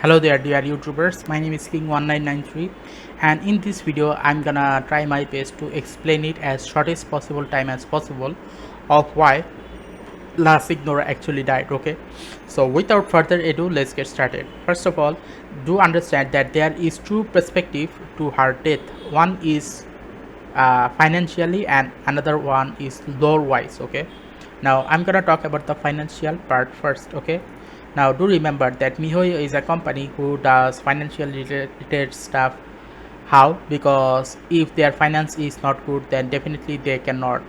Hello there dear YouTubers, my name is King1993 and in this video I'm gonna try my best to explain it as shortest possible time as possible of why La Signora actually died. Okay, so without further ado, let's get started. First of all, do understand that there is two perspective to her death. One is financially and another one is lore wise. Okay, now I'm gonna talk about the financial part first. Okay, now do remember that MiHoYo is a company who does financial related stuff. How? Because if their finance is not good, then definitely they cannot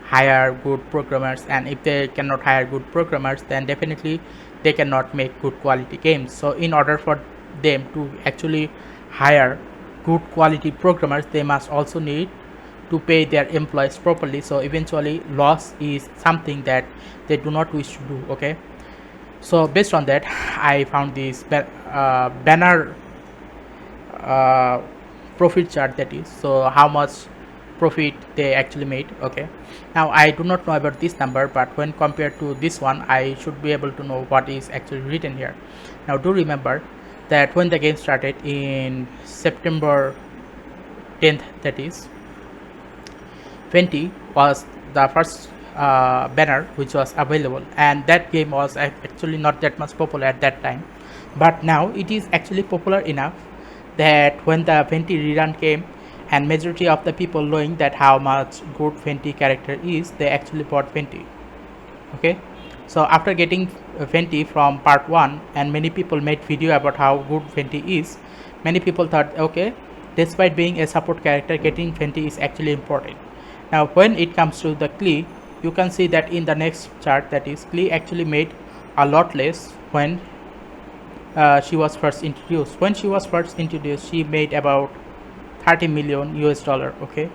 hire good programmers, and if they cannot hire good programmers, then definitely they cannot make good quality games. So in order for them to actually hire good quality programmers, they must also need to pay their employees properly. So eventually loss is something that they do not wish to do. Okay, so based on that, I found this banner profit chart, that is, so how much profit they actually made. Okay, now I do not know about this number, but when compared to this one, I should be able to know what is actually written here. Now do remember that when the game started in September 10th, that is 20 was the first banner which was available, and that game was actually not that much popular at that time, but now it is actually popular enough that when the Fenty rerun came and majority of the people knowing that how much good Fenty character is, they actually bought Fenty. Okay, so after getting Fenty from part 1 and many people made video about how good Fenty is, many people thought, okay, despite being a support character, getting Fenty is actually important. Now when it comes to the Klee, you can see that in the next chart, that is, Klee actually made a lot less when she was first introduced. When she was first introduced, she made about 30 million US dollar. Okay,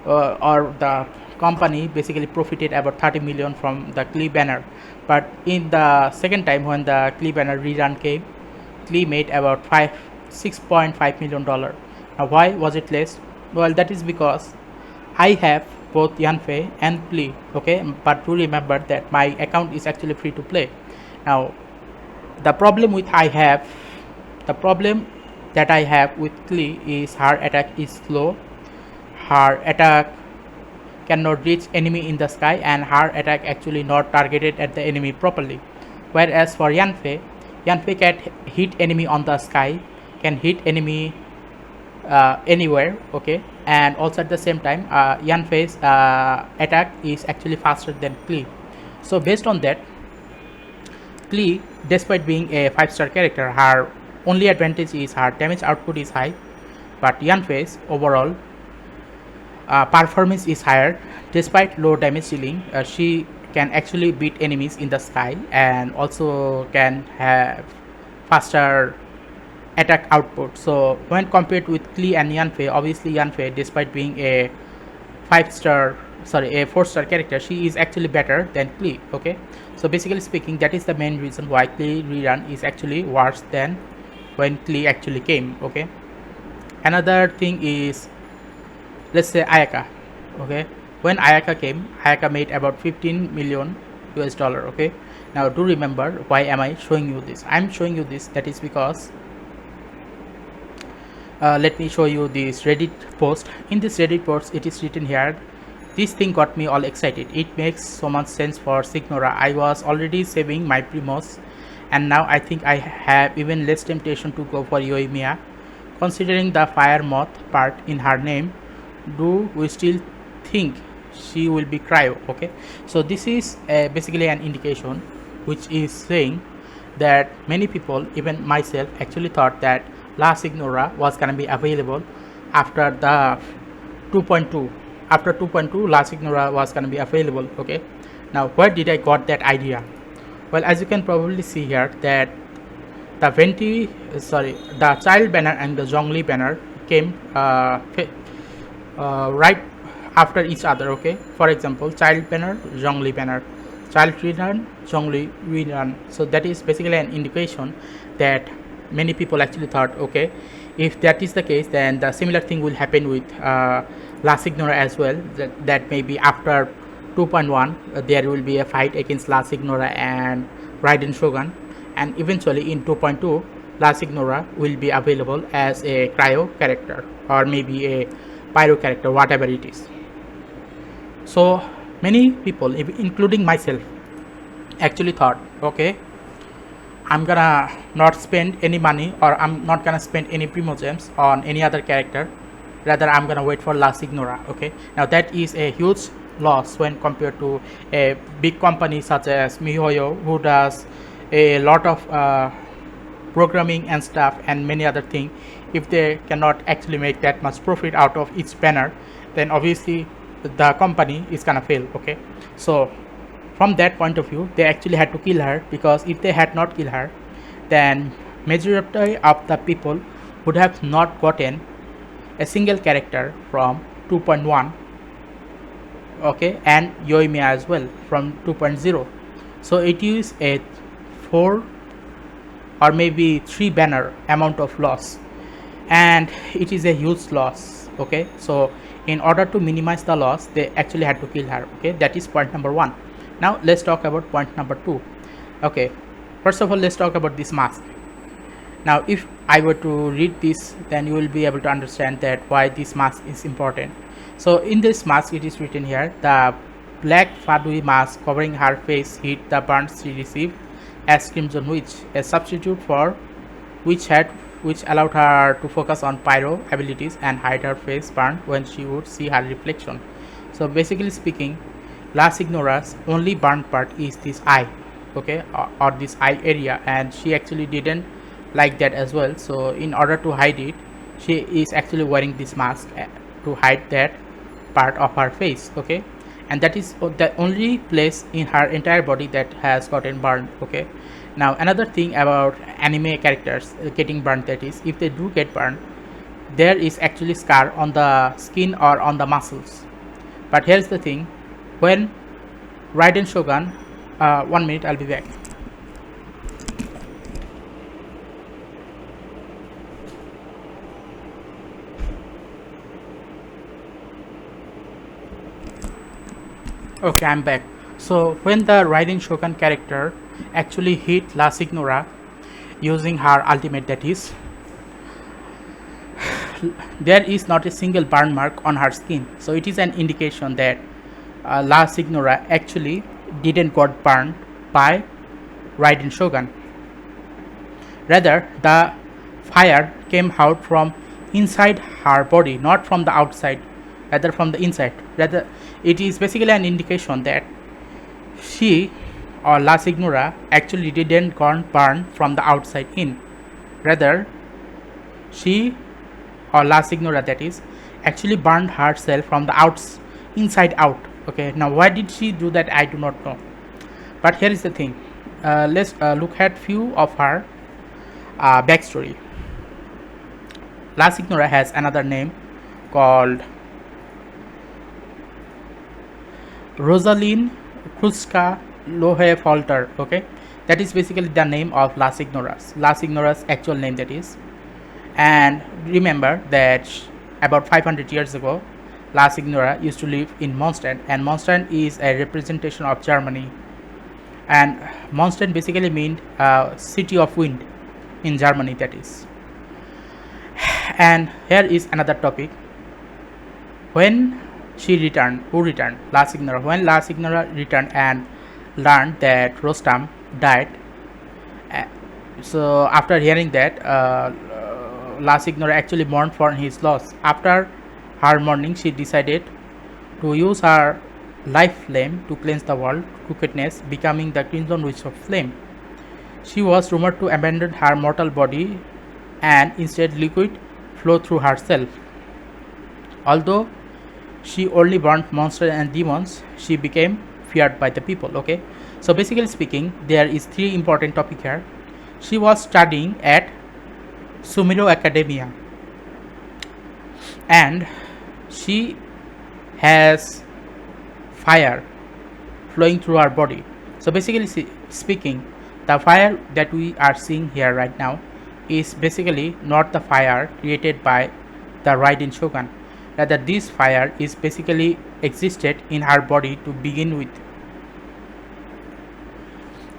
or the company basically profited about 30 million from the Klee banner. But in the second time when the Klee banner rerun came, Klee made about 6.5 million dollar. Now why was it less? Well, that is because I have both Yanfei and Klee. Okay, but do remember that my account is actually free to play. Now the problem that I have with Klee is her attack is slow, her attack cannot reach enemy in the sky, and her attack actually not targeted at the enemy properly. Whereas for Yanfei can hit enemy on the sky, can hit enemy anywhere. Okay, and also at the same time Yanfei's attack is actually faster than Klee. So based on that, Klee, despite being a 5-star character, her only advantage is her damage output is high, but Yanfei's overall performance is higher. Despite low damage dealing, she can actually beat enemies in the sky and also can have faster attack output. So when compared with Klee and Yanfei, obviously Yanfei, despite being a 4-star character, she is actually better than Klee. Okay, so basically speaking, that is the main reason why Klee rerun is actually worse than when Klee actually came. Okay, another thing is, let's say Ayaka. Okay, when Ayaka came, Ayaka made about 15 million US dollar. Okay, now do remember, why am I showing you this? I'm showing you this, that is because let me show you this Reddit post. In this Reddit post, it is written here, this thing got me all excited. It makes so much sense for Signora. I was already saving my Primos, and now I think I have even less temptation to go for Yoimiya. Considering the fire moth part in her name, do we still think she will be cryo? Okay, so this is basically an indication which is saying that many people, even myself, actually thought that La Signora was gonna be available after the 2.2. After 2.2, La Signora was gonna be available. Okay, now where did I got that idea? Well, as you can probably see here, that the the child banner and the Zhongli banner came right after each other. Okay, for example, child banner, Zhongli banner, child rerun, Zhongli rerun. So that is basically an indication that many people actually thought, okay, if that is the case, then the similar thing will happen with La Signora as well, that maybe after 2.1 there will be a fight against La Signora and Raiden Shogun, and eventually in 2.2 La Signora will be available as a cryo character or maybe a pyro character, whatever it is. So many people, including myself, actually thought, okay, I'm gonna not spend any money, or I'm not gonna spend any primogems on any other character. Rather, I'm gonna wait for La Signora. Okay, now that is a huge loss when compared to a big company such as MiHoYo, who does a lot of programming and stuff and many other things. If they cannot actually make that much profit out of each banner, then obviously the company is gonna fail. Okay, so from that point of view, they actually had to kill her, because if they had not killed her, then majority of the people would have not gotten a single character from 2.1, okay, and Yoimiya as well from 2.0. So it is a 4 or maybe 3 banner amount of loss, and it is a huge loss. Okay, so in order to minimize the loss, they actually had to kill her. Okay, that is point number 1. Now let's talk about point number 2. Okay, first of all, let's talk about this mask. Now if I were to read this, then you will be able to understand that why this mask is important. So in this mask, it is written here, the black Fadui mask covering her face hid the burns she received as Crimson Witch, a substitute for Witch Hat, which allowed her to focus on pyro abilities and hide her face burn when she would see her reflection. So basically speaking, La Signora's only burnt part is this eye, okay, or this eye area, and she actually didn't like that as well. So in order to hide it, she is actually wearing this mask to hide that part of her face. Okay, and that is the only place in her entire body that has gotten burned. Okay, now another thing about anime characters getting burned, that is, if they do get burned, there is actually scar on the skin or on the muscles. But here's the thing, when Raiden Shogun, 1 minute, I'll be back. Okay, I'm back. So when the Raiden Shogun character actually hit La Signora using her ultimate, that is, there is not a single burn mark on her skin. So it is an indication that La Signora actually didn't got burned by Raiden Shogun. Rather, the fire came out from inside her body, not from the outside, rather from the inside. Rather, it is basically an indication that she, or La Signora, actually didn't got burned from the outside in. Rather, she, or La Signora, that is, actually burned herself from the inside out. Okay, now why did she do that, I do not know. But here is the thing, let's look at few of her backstory. La Signora has another name called Rosaline Kruska Lohe Falter. Okay, that is basically the name of La Signora's actual name, that is. And remember that about 500 years ago, La Signora used to live in Mondstadt, and Mondstadt is a representation of Germany, and Mondstadt basically means city of wind in Germany, that is. And here is another topic. When she returned, who returned? La Signora. When La Signora returned and learned that Rostam died, so after hearing that, La Signora actually mourned for his loss. After her mourning, she decided to use her life flame to cleanse the world, crookedness, becoming the Crimson Witch of Flame. She was rumored to abandon her mortal body and instead liquid flow through herself. Although she only burnt monsters and demons, she became feared by the people. Okay, so basically speaking, there is 3 important topic here. She was studying at Sumiro Academia, and she has fire flowing through her body. So basically speaking, the fire that we are seeing here right now is basically not the fire created by the Raiden Shogun. Rather, this fire is basically existed in her body to begin with.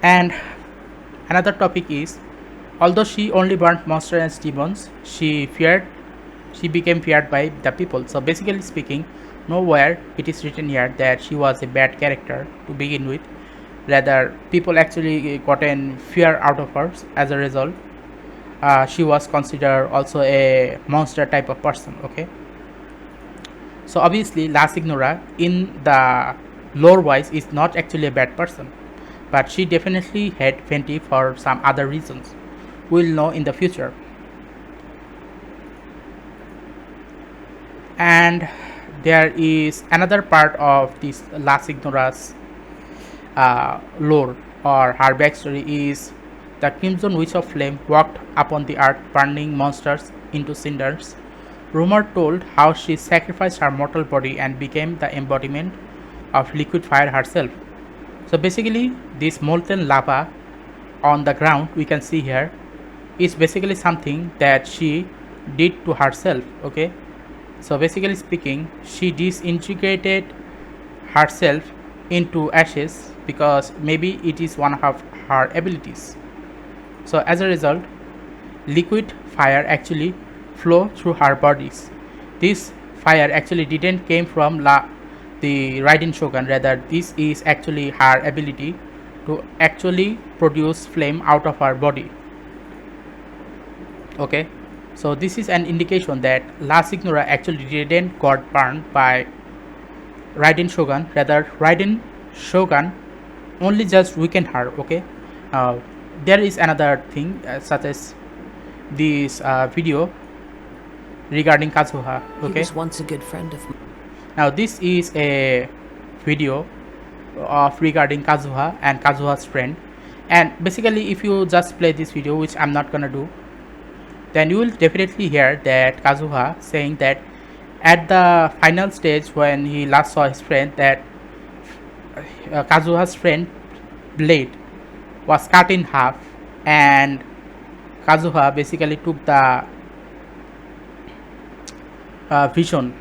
And another topic is, Although she only burned monsters and demons, she became feared by the people. So basically speaking, nowhere it is written here that she was a bad character to begin with. Rather, people actually gotten fear out of her. As a result, she was considered also a monster type of person. Okay, so obviously La Signora in the lore wise is not actually a bad person, but she definitely had Fenty for some other reasons. We'll know in the future. And there is another part of this La Signora's lore or her backstory is the Crimson Witch of Flame walked upon the earth, burning monsters into cinders. Rumor told how she sacrificed her mortal body and became the embodiment of liquid fire herself. So basically, this molten lava on the ground we can see here is basically something that she did to herself. Okay, so basically speaking, she disintegrated herself into ashes because maybe it is one of her abilities. So as a result, liquid fire actually flow through her bodies. This fire actually didn't came from the Raiden Shogun, rather this is actually her ability to actually produce flame out of her body. Okay, so this is an indication that La Signora actually didn't got burned by Raiden Shogun, rather Raiden Shogun only just weakened her. Okay, there is another thing such as this video regarding Kazuha. Okay, he was once a good friend of mine. Now this is a video of regarding Kazuha and Kazuha's friend, and basically if you just play this video, which I'm not gonna do, then you will definitely hear that Kazuha saying that at the final stage when he last saw his friend, that Kazuha's friend blade was cut in half, and Kazuha basically took the vision,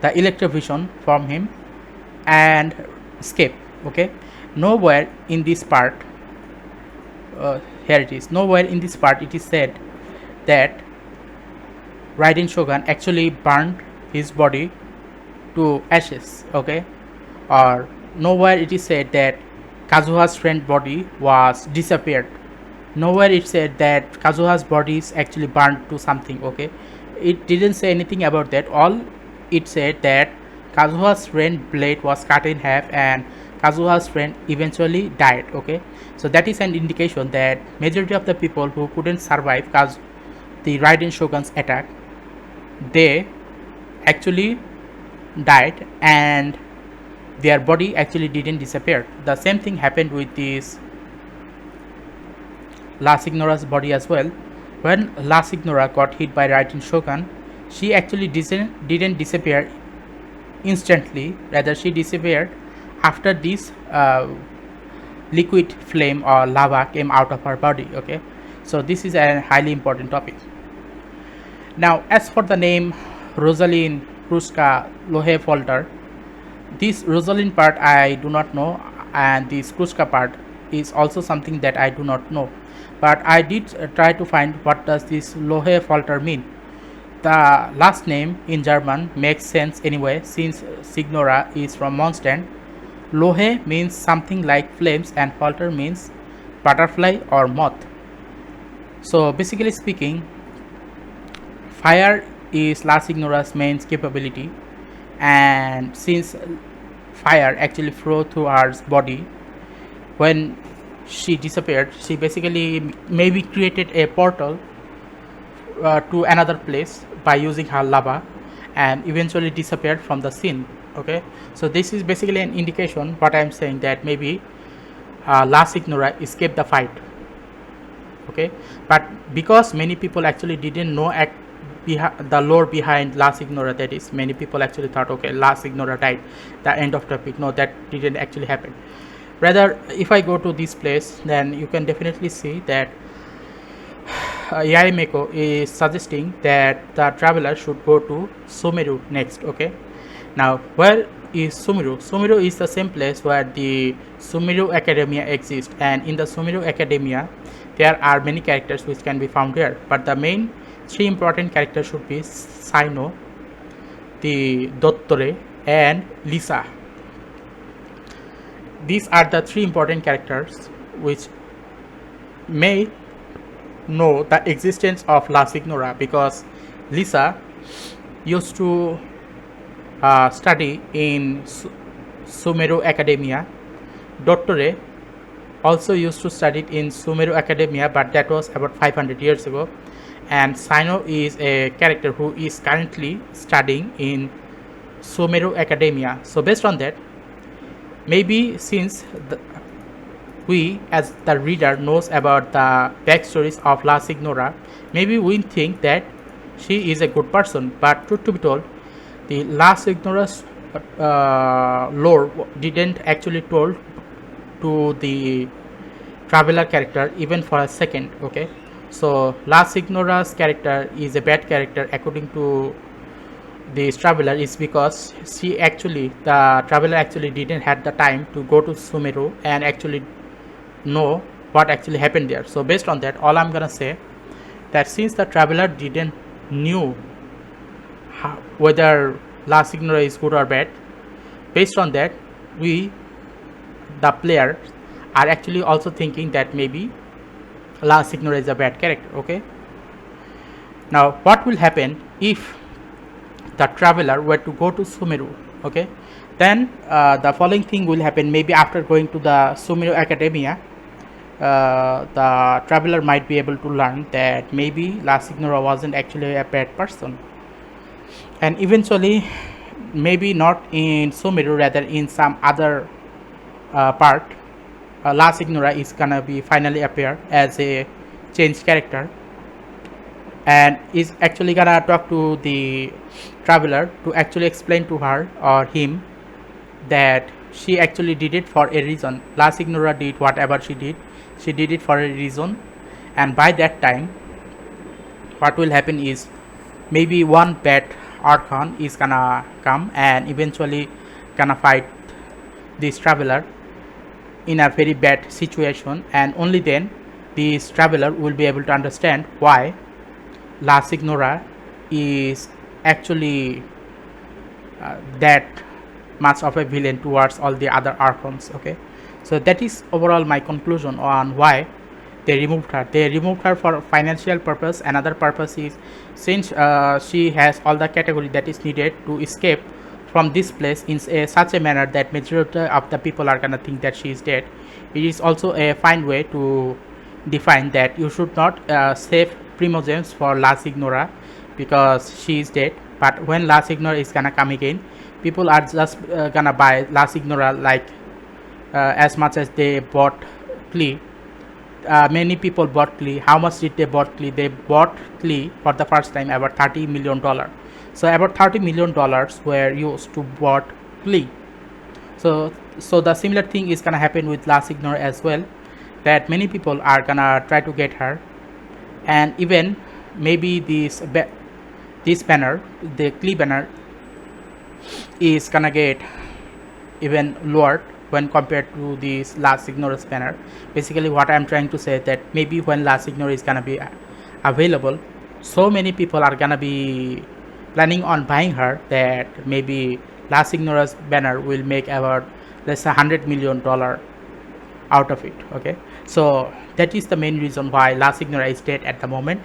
the electric vision from him and escape. Okay, nowhere in this part, here it is, nowhere in this part it is said that Raiden Shogun actually burned his body to ashes. Okay, or nowhere it is said that Kazuha's friend body was disappeared. Nowhere it said that Kazuha's body is actually burned to something. Okay, it didn't say anything about that. All it said that Kazuha's friend blade was cut in half and Kazuha's friend eventually died. Okay, so that is an indication that majority of the people who couldn't survive the Raiden Shogun's attack, they actually died and their body actually didn't disappear. The same thing happened with this La Signora's body as well. When La Signora got hit by Raiden Shogun, she actually didn't disappear instantly, rather she disappeared after this liquid flame or lava came out of her body. Okay, so this is a highly important topic. Now as for the name Rosalind Kruska Lohe Folter, this Rosalind part I do not know, and this Kruska part is also something that I do not know, but I did try to find what does this Lohe Folter mean. The last name in German makes sense anyway, since Signora is from Mondstadt. Lohe means something like flames and Folter means butterfly or moth. So basically speaking, fire is La Signora's main capability, and since fire actually flowed through her body, when she disappeared, she basically maybe created a portal to another place by using her lava and eventually disappeared from the scene. Okay, so this is basically an indication what I am saying, that maybe La Signora escaped the fight. Okay, but because many people actually didn't know the lore behind La Signora, that is, many people actually thought, okay, La Signora died, the end of topic. No, that didn't actually happen. Rather, if I go to this place, then you can definitely see that Yarimeko is suggesting that the traveler should go to Sumeru next. Okay, now where is Sumeru? Sumeru is the same place where the Sumeru Academia exists, and in the Sumeru Academia there are many characters which can be found here, but the main three important characters should be Sino, the Dottore, and Lisa. These are the three important characters which may know the existence of La Signora, because Lisa used to study in Sumeru Academia. Dottore also used to study in Sumeru Academia, but that was about 500 years ago. And Sino is a character who is currently studying in Sumeru Academia. So based on that, maybe since we as the reader knows about the backstories of La Signora, maybe we think that she is a good person. But truth to be told, the La Signora's lore didn't actually told to the traveler character even for a second. Okay, so La Signora's character is a bad character according to this traveler, is because the traveler actually didn't had the time to go to Sumeru and actually know what actually happened there. So based on that, all I'm gonna say that since the traveler didn't knew whether La Signora is good or bad, based on that, we the players are actually also thinking that maybe La Signora is a bad character. Okay, now what will happen if the traveler were to go to Sumeru? Okay, then the following thing will happen. Maybe after going to the Sumeru Academia, the traveler might be able to learn that maybe La Signora wasn't actually a bad person, and eventually maybe not in Sumeru, rather in some other part, La Signora is gonna be finally appear as a changed character, and is actually gonna talk to the traveler to actually explain to her or him that she actually did it for a reason. La Signora did whatever she did it for a reason, and by that time what will happen is maybe one bad Archon is gonna come and eventually gonna fight this traveler in a very bad situation, and only then this traveler will be able to understand why La Signora is actually that much of a villain towards all the other Archons. Okay, so that is overall my conclusion on why they removed her. They removed her for financial purpose. Another purpose is since she has all the category that is needed to escape from this place in such a manner that majority of the people are gonna think that she is dead. It is also a fine way to define that you should not save Primogems for La Signora because she is dead. But when La Signora is gonna come again, people are just gonna buy La Signora like as much as they bought Klee. Many people bought Klee. How much did they bought Klee? They bought Klee for the first time about $30 million. So about $30 million were used to bought Klee. So the similar thing is gonna happen with La Signora as well, that many people are gonna try to get her, and even maybe this banner, the Klee banner, is gonna get even lowered when compared to this La Signora's banner. Basically what I'm trying to say that maybe when La Signora is gonna be available, so many people are gonna be planning on buying her that maybe La Signora's banner will make about let's say $100 million out of it. Okay, so that is the main reason why La Signora is dead at the moment,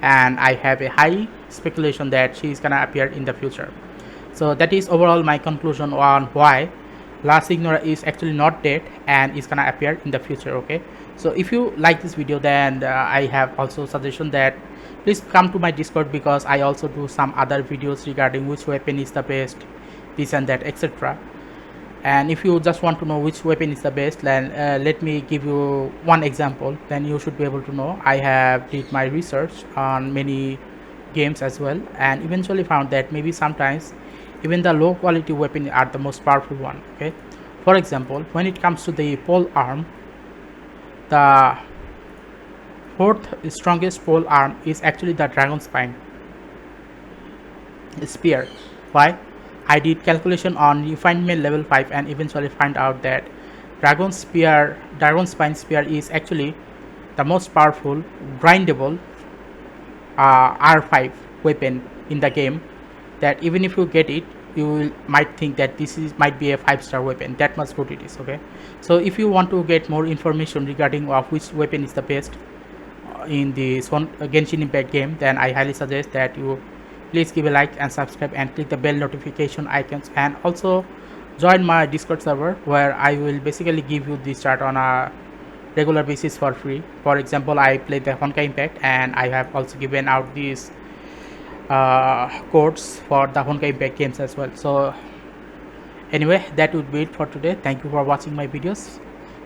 and I have a high speculation that she is gonna appear in the future. So that is overall my conclusion on why La Signora is actually not dead and is gonna appear in the future. Okay, so if you like this video, then I have also suggestion that please come to my Discord, because I also do some other videos regarding which weapon is the best, this and that, etc. And if you just want to know which weapon is the best, then let me give you one example, then you should be able to know. I have did my research on many games as well, and eventually found that maybe sometimes even the low quality weapon are the most powerful one. Okay, for example, when it comes to the pole arm, the fourth strongest pole arm is actually the dragon spine spear. Why? I did calculation on refinement level 5 and eventually find out that dragon spine spear is actually the most powerful grindable R5 weapon in the game, that even if you get it, might think that this might be a 5-star weapon. That much good it is. Okay, so if you want to get more information regarding of which weapon is the best in the Genshin Impact game, then I highly suggest that you please give a like and subscribe and click the bell notification icons, and also join my Discord server, where I will basically give you this chart on a regular basis for free. For example, I play the Honkai Impact, and I have also given out these codes for the Honkai Impact games as well. So anyway, that would be it for today. Thank you for watching my videos.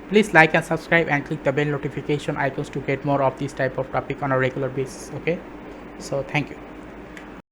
Please like and subscribe and click the bell notification icons to get more of this type of topic on a regular basis. Okay, so thank you.